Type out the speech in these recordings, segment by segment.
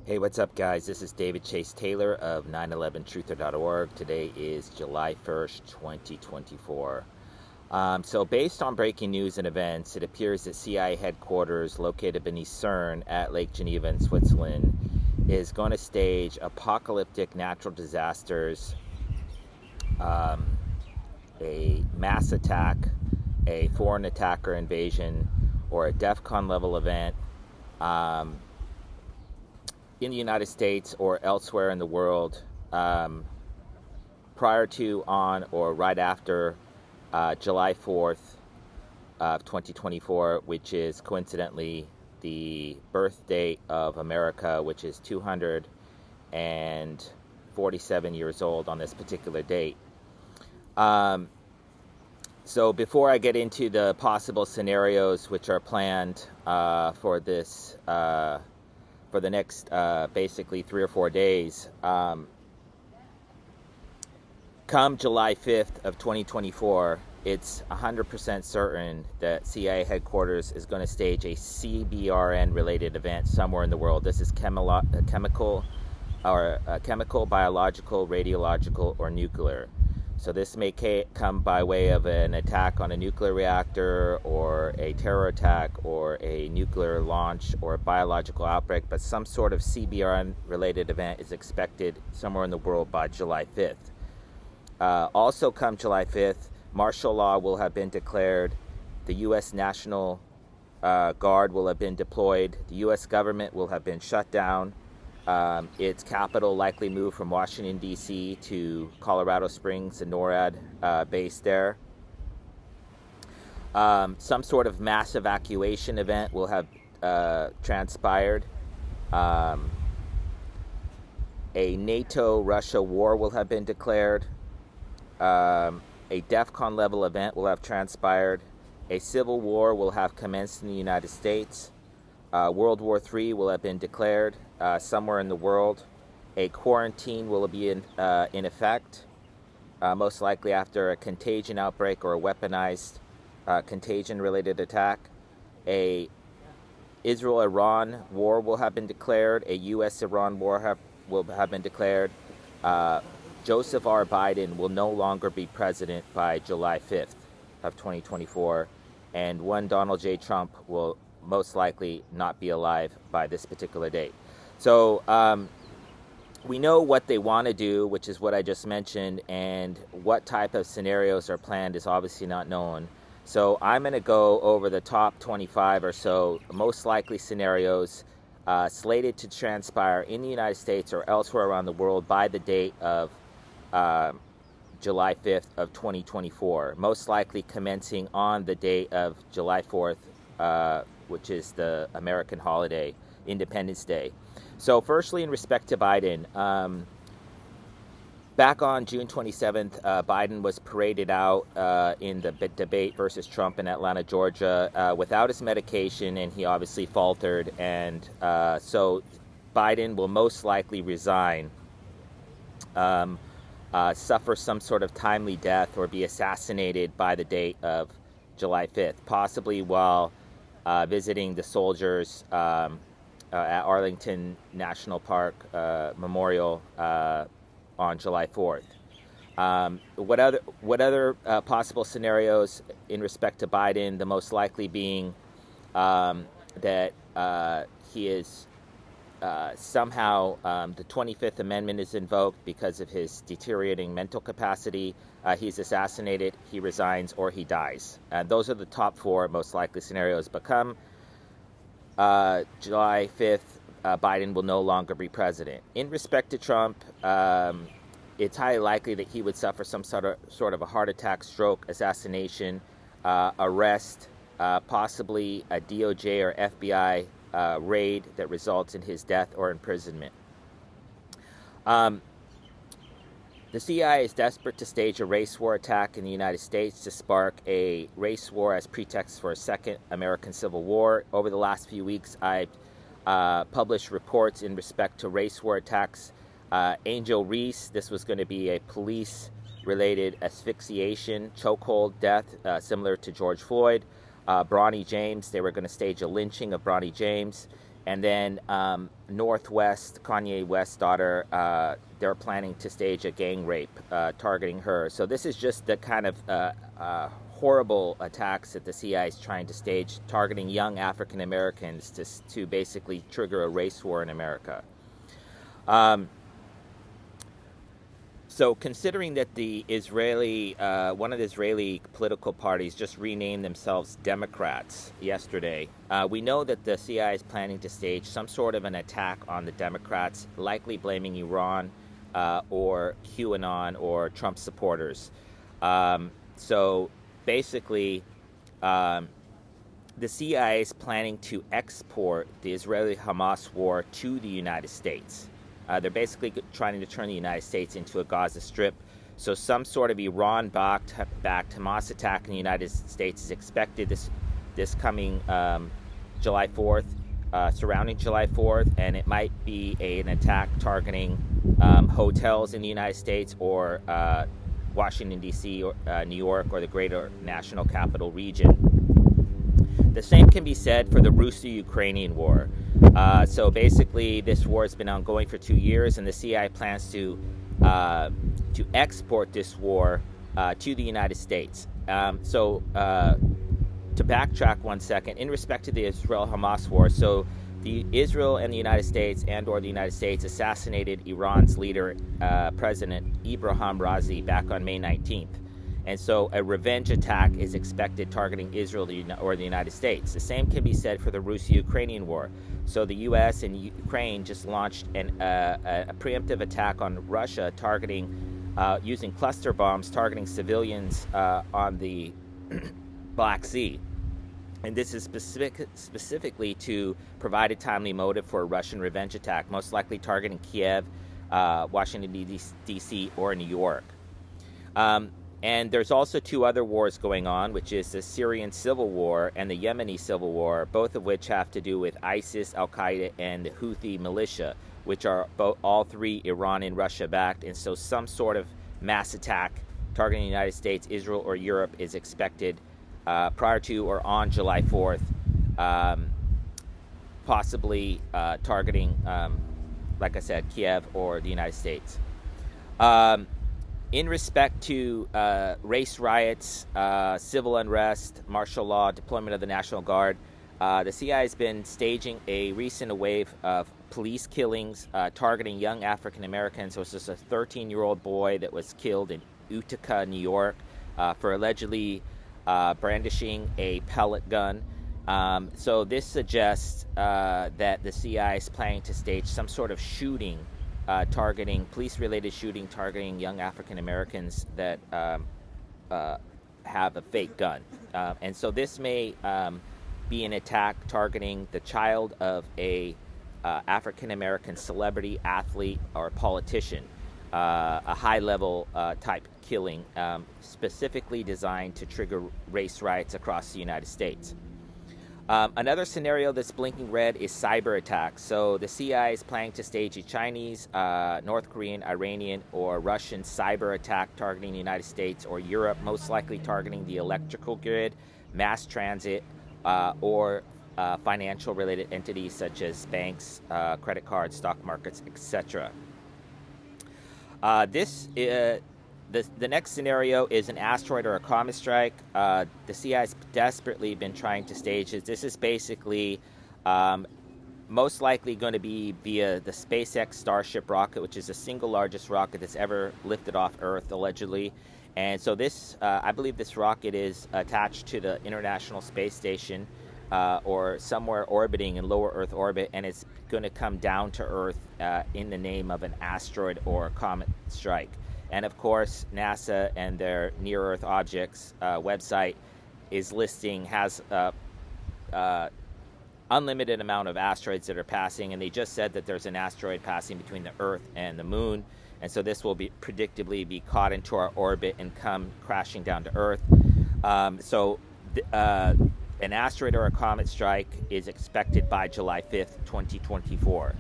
Hey, what's up, guys? This is David Chase Taylor of 911truther.org. Today is July 1st, 2024. So based on breaking news and events, it appears that CIA headquarters located beneath CERN at Lake Geneva in Switzerland is going to stage apocalyptic natural disasters, a mass attack, a foreign attack or invasion, or a DEFCON level event in the United States or elsewhere in the world prior to, on, or right after July 4th of 2024, which is coincidentally the birth date of America, which is 247 years old on this particular date. So before I get into the possible scenarios which are planned for this for the next basically 3 or 4 days, come July 5th of 2024, it's 100% certain that CIA headquarters is going to stage a Cbrn related event somewhere in the world. This is chemical, biological, radiological, or nuclear. So this may come by way of an attack on a nuclear reactor, or a terror attack, or a nuclear launch, or a biological outbreak, but some sort of CBRN-related event is expected somewhere in the world by July 5th. Also come July 5th, martial law will have been declared, the U.S. National Guard will have been deployed, the U.S. government will have been shut down, its capital likely moved from Washington, D.C. to Colorado Springs, the NORAD base there. Some sort of mass evacuation event will have transpired. A NATO-Russia war will have been declared. A DEFCON level event will have transpired. A civil war will have commenced in the United States. World War III will have been declared somewhere in the world. A quarantine will be in effect, most likely after a contagion outbreak or a weaponized contagion-related attack. A Israel-Iran war will have been declared. A U.S.-Iran war will have been declared. Joseph R. Biden will no longer be president by July 5th of 2024, and one Donald J. Trump will most likely not be alive by this particular date. So we know what they want to do, which is what I just mentioned, and what type of scenarios are planned is obviously not known. So I'm going to go over the top 25 or so most likely scenarios slated to transpire in the United States or elsewhere around the world by the date of July 5th of 2024, most likely commencing on the date of July 4th, which is the American holiday, Independence Day. So firstly, in respect to Biden, back on June 27th, Biden was paraded out in the debate versus Trump in Atlanta, Georgia, without his medication, and he obviously faltered, and so Biden will most likely resign, suffer some sort of timely death, or be assassinated by the date of July 5th, possibly while visiting the soldiers at Arlington National Park Memorial on July 4th. What other possible scenarios in respect to Biden? The most likely being that he is somehow the 25th Amendment is invoked because of his deteriorating mental capacity. He's assassinated, he resigns, or he dies. Those are the top 4 most likely scenarios. But come July 5th, Biden will no longer be president. In respect to Trump, it's highly likely that he would suffer some sort of a heart attack, stroke, assassination, arrest, possibly a DOJ or FBI raid that results in his death or imprisonment. The CIA is desperate to stage a race war attack in the United States to spark a race war as pretext for a second American Civil War. Over the last few weeks, I've published reports in respect to race war attacks. Angel Reese, this was going to be a police-related asphyxiation, chokehold death, similar to George Floyd. Bronny James, they were going to stage a lynching of Bronny James. And then Northwest, Kanye West's daughter, they're planning to stage a gang rape targeting her. So this is just the kind of horrible attacks that the CIA is trying to stage, targeting young African Americans to basically trigger a race war in America. So considering that the one of the Israeli political parties just renamed themselves Democrats yesterday, we know that the CIA is planning to stage some sort of an attack on the Democrats, likely blaming Iran or QAnon or Trump supporters. So basically, the CIA is planning to export the Israeli-Hamas war to the United States. They're basically trying to turn the United States into a Gaza Strip. So some sort of Iran-backed Hamas attack in the United States is expected this coming July 4th, surrounding July 4th, and it might be an attack targeting hotels in the United States or Washington, D.C., or New York, or the greater national capital region. The same can be said for the Russo-Ukrainian war. So basically, this war has been ongoing for 2 years, and the CIA plans to export this war to the United States. To backtrack 1 second, in respect to the Israel-Hamas war, so Israel and the United States or the United States assassinated Iran's leader, President Ibrahim Raisi, back on May 19th. And so a revenge attack is expected targeting Israel or the United States. The same can be said for the Russo-Ukrainian war. So the U.S. and Ukraine just launched a preemptive attack on Russia, using cluster bombs targeting civilians on the Black Sea. And this is specifically to provide a timely motive for a Russian revenge attack, most likely targeting Kiev, Washington, D.C., or New York. And there's also 2 other wars going on, which is the Syrian civil war and the Yemeni civil war, both of which have to do with ISIS, Al-Qaeda, and the Houthi militia, which are all 3 Iran and Russia-backed. And so some sort of mass attack targeting the United States, Israel, or Europe is expected prior to or on July 4th, possibly targeting, like I said, Kiev or the United States. In respect to race riots, civil unrest, martial law, deployment of the National Guard, the CIA has been staging a recent wave of police killings targeting young African Americans. So it's just a 13-year-old boy that was killed in Utica, New York, for allegedly brandishing a pellet gun. So this suggests that the CIA is planning to stage some sort of shooting police-related shooting targeting young African Americans that have a fake gun. And so this may be an attack targeting the child of a African American celebrity, athlete, or politician, a high-level type killing, specifically designed to trigger race riots across the United States. Another scenario that's blinking red is cyber attacks. So the CIA is planning to stage a Chinese, North Korean, Iranian, or Russian cyber attack targeting the United States or Europe, most likely targeting the electrical grid, mass transit, or financial-related entities such as banks, credit cards, stock markets, etc. The next scenario is an asteroid or a comet strike. The CIA has desperately been trying to stage this. This is basically most likely going to be via the SpaceX Starship rocket, which is the single largest rocket that's ever lifted off Earth, allegedly. And so this, I believe this rocket is attached to the International Space Station or somewhere orbiting in lower Earth orbit, and it's going to come down to Earth in the name of an asteroid or comet strike. And of course, NASA and their near-Earth objects website has unlimited amount of asteroids that are passing, and they just said that there's an asteroid passing between the Earth and the Moon, and so this will predictably be caught into our orbit and come crashing down to Earth. An asteroid or a comet strike is expected by July 5th, 2024.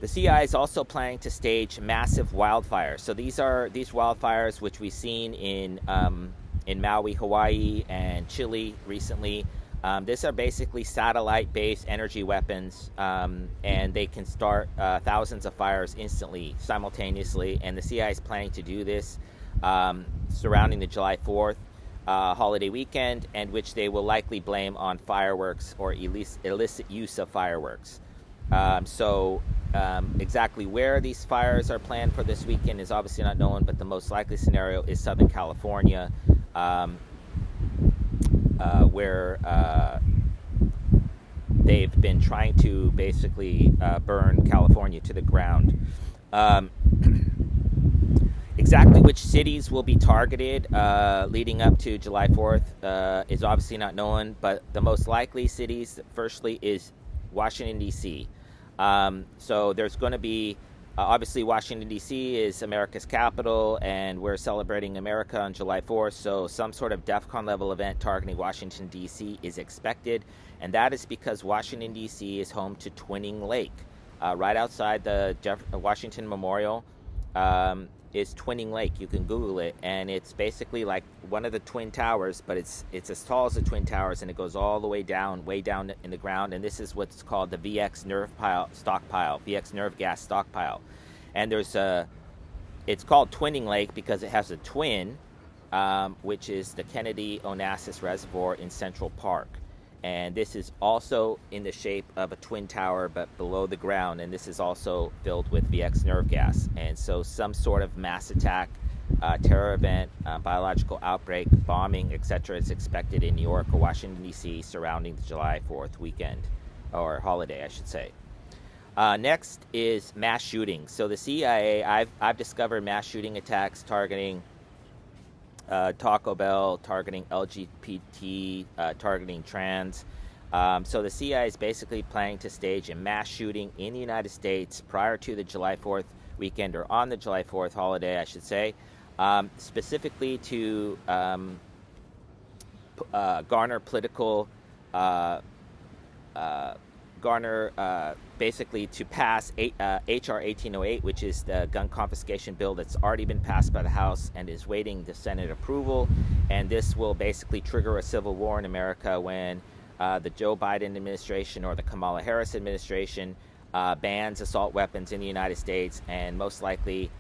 The CIA is also planning to stage massive wildfires. So these wildfires, which we've seen in Maui, Hawaii, and Chile recently, These are basically satellite-based energy weapons, and they can start thousands of fires instantly, simultaneously, and the CIA is planning to do this surrounding the July 4th holiday weekend, and which they will likely blame on fireworks or illicit use of fireworks. Exactly where these fires are planned for this weekend is obviously not known, but the most likely scenario is Southern California, where they've been trying to basically burn California to the ground. Exactly which cities will be targeted leading up to July 4th is obviously not known, but the most likely cities, firstly, is Washington, D.C. So there's going to be, obviously, Washington, D.C. is America's capital, and we're celebrating America on July 4th, so some sort of DEFCON level event targeting Washington, D.C. is expected, and that is because Washington, D.C. is home to Twinning Lake. Right outside the Washington Memorial is Twinning Lake. You can Google it, and it's basically like one of the Twin Towers, but it's as tall as the Twin Towers, and it goes all the way down in the ground, and this is what's called the VX nerve gas stockpile. And it's called Twinning Lake because it has a twin, which is the Kennedy Onassis Reservoir in Central Park. And this is also in the shape of a twin tower, but below the ground. And this is also filled with VX nerve gas. And so some sort of mass attack, terror event, biological outbreak, bombing, etc. is expected in New York or Washington, D.C. surrounding the July 4th weekend, or holiday, I should say. Next is mass shootings. So the CIA, I've discovered mass shooting attacks targeting Taco Bell, targeting LGBT, targeting trans. So the CIA is basically planning to stage a mass shooting in the United States prior to the July 4th weekend, or on the July 4th holiday, I should say, specifically to garner political, basically to pass H.R. 1808, which is the gun confiscation bill that's already been passed by the House and is waiting the Senate approval. And this will basically trigger a civil war in America when the Joe Biden administration or the Kamala Harris administration bans assault weapons in the United States, and most likely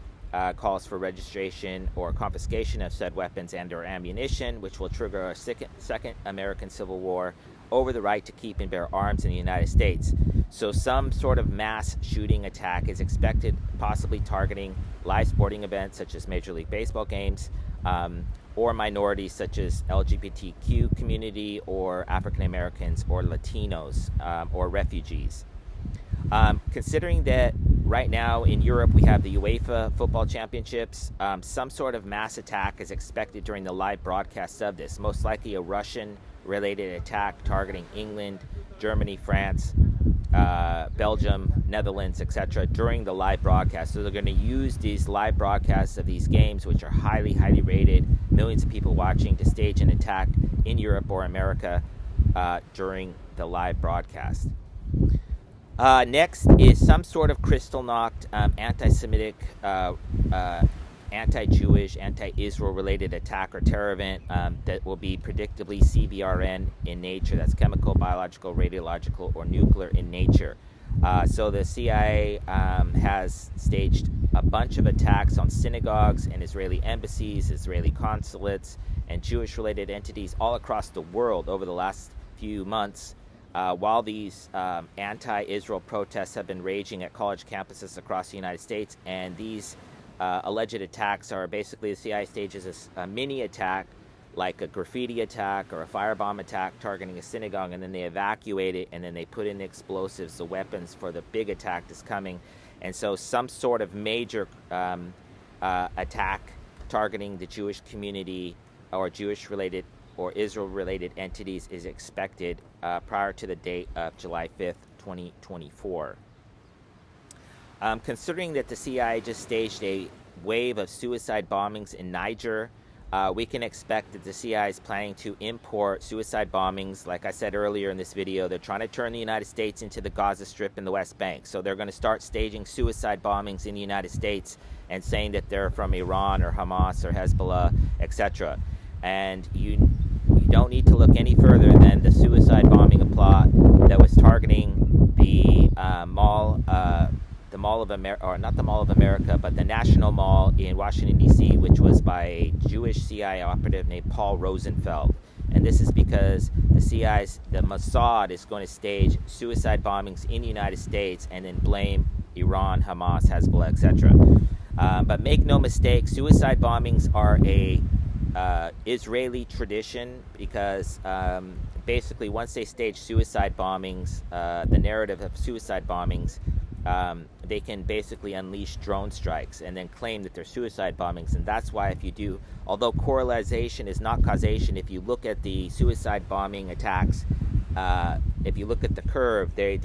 calls for registration or confiscation of said weapons and or ammunition, which will trigger a second American Civil War over the right to keep and bear arms in the United States. So some sort of mass shooting attack is expected, possibly targeting live sporting events such as Major League Baseball games, or minorities such as LGBTQ community, or African Americans, or Latinos, or refugees. Considering that right now in Europe we have the UEFA football championships, some sort of mass attack is expected during the live broadcast of this, most likely a Russian-related attack targeting England, Germany, France, Belgium, Netherlands, etc. during the live broadcast. So they're going to use these live broadcasts of these games, which are highly, highly rated, millions of people watching, to stage an attack in Europe or America during the live broadcast. Next is some sort of crystal-knocked anti-Semitic, anti-Jewish, anti-Israel related attack or terror event that will be predictably Cbrn in nature. That's chemical, biological, radiological, or nuclear in nature. So the CIA has staged a bunch of attacks on synagogues and Israeli embassies, Israeli consulates, and Jewish-related entities all across the world over the last few months, while these anti-Israel protests have been raging at college campuses across the United States. And these alleged attacks are basically, the CIA stages a mini attack, like a graffiti attack or a firebomb attack targeting a synagogue, and then they evacuate it, and then they put in the explosives, the weapons for the big attack that's coming. And so some sort of major attack targeting the Jewish community or Jewish-related or Israel-related entities is expected prior to the date of July 5th, 2024. Considering that the CIA just staged a wave of suicide bombings in Niger, we can expect that the CIA is planning to import suicide bombings. Like I said earlier in this video, they're trying to turn the United States into the Gaza Strip and the West Bank. So they're going to start staging suicide bombings in the United States and saying that they're from Iran or Hamas or Hezbollah, etc. And you don't need to look any further than the suicide bombing plot that was targeting the Mall of America, or not the Mall of America, but the National Mall in Washington, D.C., which was by a Jewish CIA operative named Paul Rosenfeld. And this is because the Mossad is going to stage suicide bombings in the United States and then blame Iran, Hamas, Hezbollah, etc. But make no mistake, suicide bombings are a Israeli tradition, because basically once they stage suicide bombings, the narrative of suicide bombings, they can basically unleash drone strikes and then claim that they're suicide bombings. And that's why, if you do, although correlation is not causation, if you look at the suicide bombing attacks, if you look at the curve, they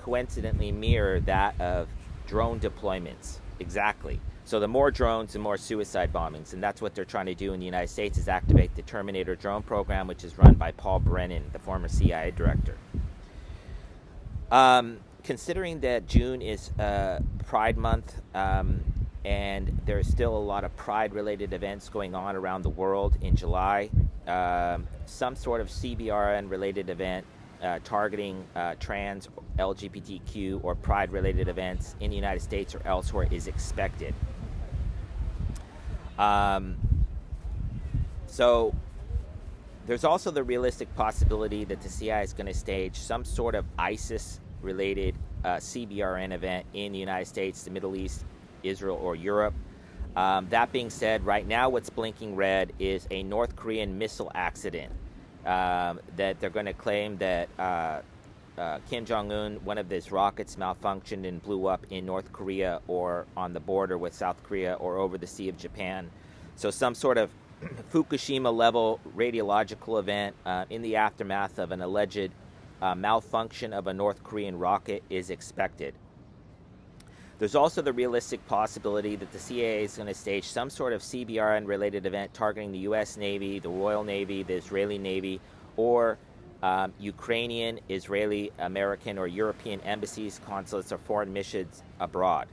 coincidentally mirror that of drone deployments. Exactly. So the more drones, the more suicide bombings. And that's what they're trying to do in the United States, is activate the Terminator drone program, which is run by Paul Brennan, the former CIA director. Considering that June is Pride Month, and there's still a lot of Pride-related events going on around the world in July, some sort of Cbrn-related event targeting trans, LGBTQ, or Pride-related events in the United States or elsewhere is expected. So there's also the realistic possibility that the CIA is going to stage some sort of ISIS-related Cbrn event in the United States, the Middle East, Israel, or Europe. That being said, right now what's blinking red is a North Korean missile accident that they're going to claim that Kim Jong-un, one of his rockets malfunctioned and blew up in North Korea, or on the border with South Korea, or over the Sea of Japan. So some sort of Fukushima-level radiological event in the aftermath of an alleged malfunction of a North Korean rocket is expected. There's also the realistic possibility that the CIA is going to stage some sort of Cbrn-related event targeting the U.S. Navy, the Royal Navy, the Israeli Navy, or Ukrainian, Israeli, American, or European embassies, consulates, or foreign missions abroad.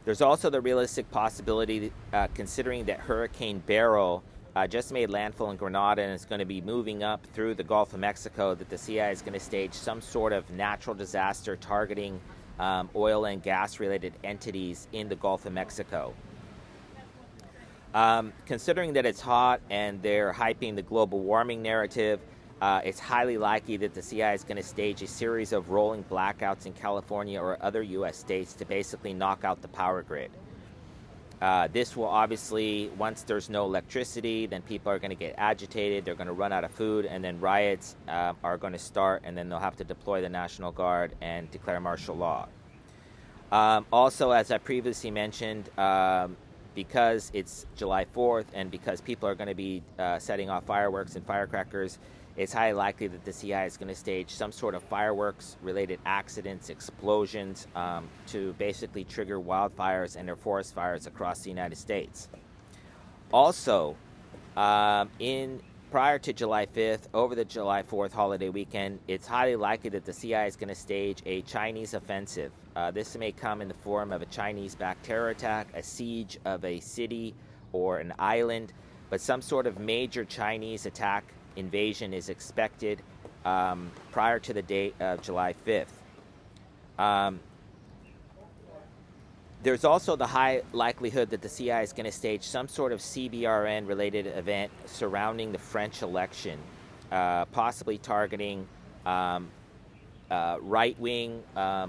There's also the realistic possibility, considering that Hurricane Beryl just made landfall in Grenada and is going to be moving up through the Gulf of Mexico, that the CIA is going to stage some sort of natural disaster targeting oil and gas-related entities in the Gulf of Mexico. Considering that it's hot and they're hyping the global warming narrative, it's highly likely that the CIA is going to stage a series of rolling blackouts in California or other U.S. states to basically knock out the power grid. This will obviously, once there's no electricity, then people are going to get agitated, they're going to run out of food, and then riots are going to start, and then they'll have to deploy the National Guard and declare martial law. Also, as I previously mentioned, because it's July 4th and because people are going to be setting off fireworks and firecrackers, it's highly likely that the CIA is going to stage some sort of fireworks-related accidents, explosions, to basically trigger wildfires and or forest fires across the United States. Also, prior to July 5th, over the July 4th holiday weekend, it's highly likely that the CIA is going to stage a Chinese offensive. This may come in the form of a Chinese-backed terror attack, a siege of a city or an island, but some sort of major Chinese attack invasion is expected prior to the date of July 5th. There's also the high likelihood that the CIA is going to stage some sort of Cbrn-related event surrounding the French election, possibly targeting right-wing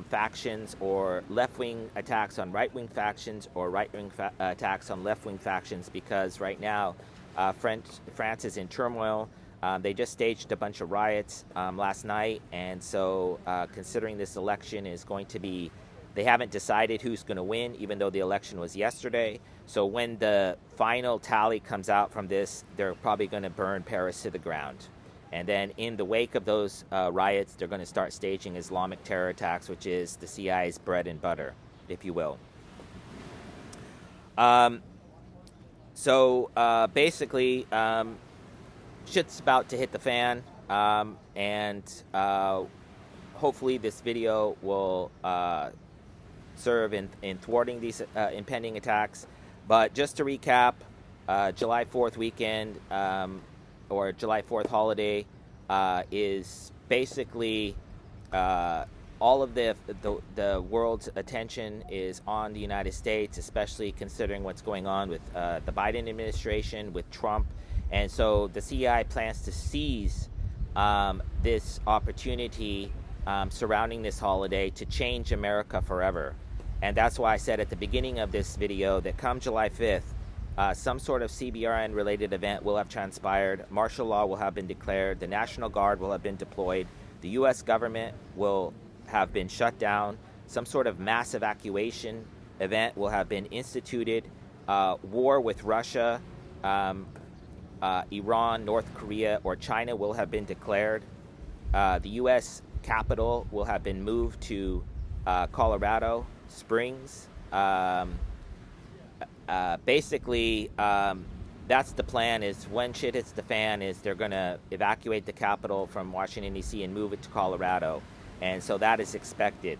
factions, or left-wing attacks on right-wing factions, or right-wing attacks on left-wing factions, because right now France is in turmoil. They just staged a bunch of riots last night, and so considering this election is going to be, they haven't decided who's going to win, even though the election was yesterday. So when the final tally comes out from this, they're probably going to burn Paris to the ground. And then in the wake of those riots, they're going to start staging Islamic terror attacks, which is the CIA's bread and butter, if you will. Basically, shit's about to hit the fan, and hopefully this video will serve in thwarting these impending attacks. But just to recap, July 4th weekend, or July 4th holiday, is basically all of the world's attention is on the United States, especially considering what's going on with the Biden administration, with Trump. And so the CIA plans to seize this opportunity surrounding this holiday to change America forever. And that's why I said at the beginning of this video that come July 5th, some sort of Cbrn related event will have transpired. Martial law will have been declared. The National Guard will have been deployed. The U.S. government will have been shut down. Some sort of mass evacuation event will have been instituted. War with Russia, Iran, North Korea, or China will have been declared. The U.S. capital will have been moved to Colorado Springs. Basically, that's the plan. Is when shit hits the fan, is they're going to evacuate the capital from Washington, D.C. and move it to Colorado. And so that is expected.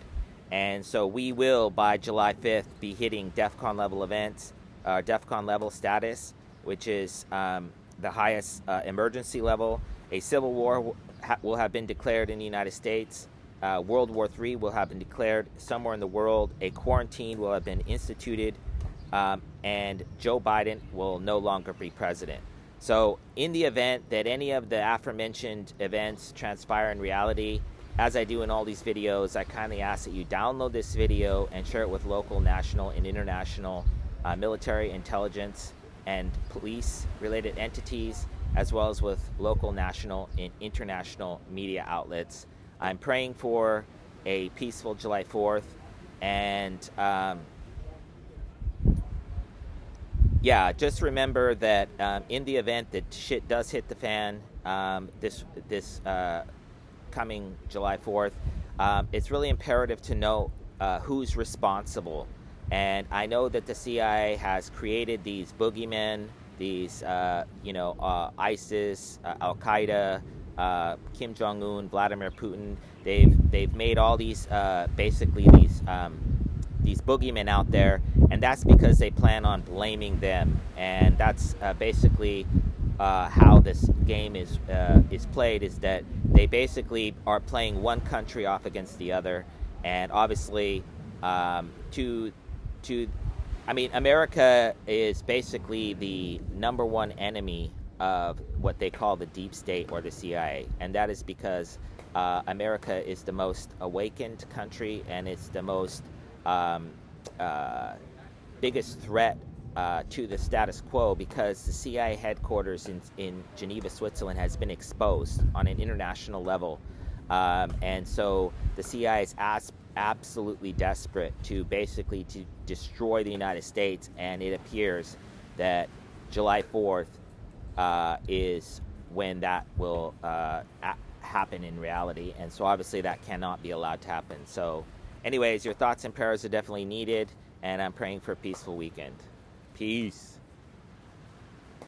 And so we will, by July 5th, be hitting DEFCON level events, DEFCON level status, which is the highest emergency level. A civil war will have been declared in the United States. World War III will have been declared somewhere in the world. A quarantine will have been instituted. And Joe Biden will no longer be president. So in the event that any of the aforementioned events transpire in reality, as I do in all these videos, I kindly ask that you download this video and share it with local, national, and international military, intelligence, and police related entities, as well as with local, national, and international media outlets. I'm praying for a peaceful July 4th, and yeah, just remember that in the event that shit does hit the fan this coming July 4th, it's really imperative to know who's responsible. And I know that the CIA has created these boogeymen, these ISIS, Al Qaeda, Kim Jong-un, Vladimir Putin. They've made all these basically these boogeymen out there, and that's because they plan on blaming them. And that's basically how this game is played, is that they basically are playing one country off against the other. And obviously America is basically the number one enemy of what they call the deep state or the CIA, and that is because America is the most awakened country, and it's the most biggest threat to the status quo, because the CIA headquarters in Geneva, Switzerland has been exposed on an international level. And so the CIA is absolutely desperate to basically to destroy the United States, and it appears that July 4th is when that will happen in reality. And so obviously that cannot be allowed to happen. So anyways, your thoughts and prayers are definitely needed, and I'm praying for a peaceful weekend. Peace.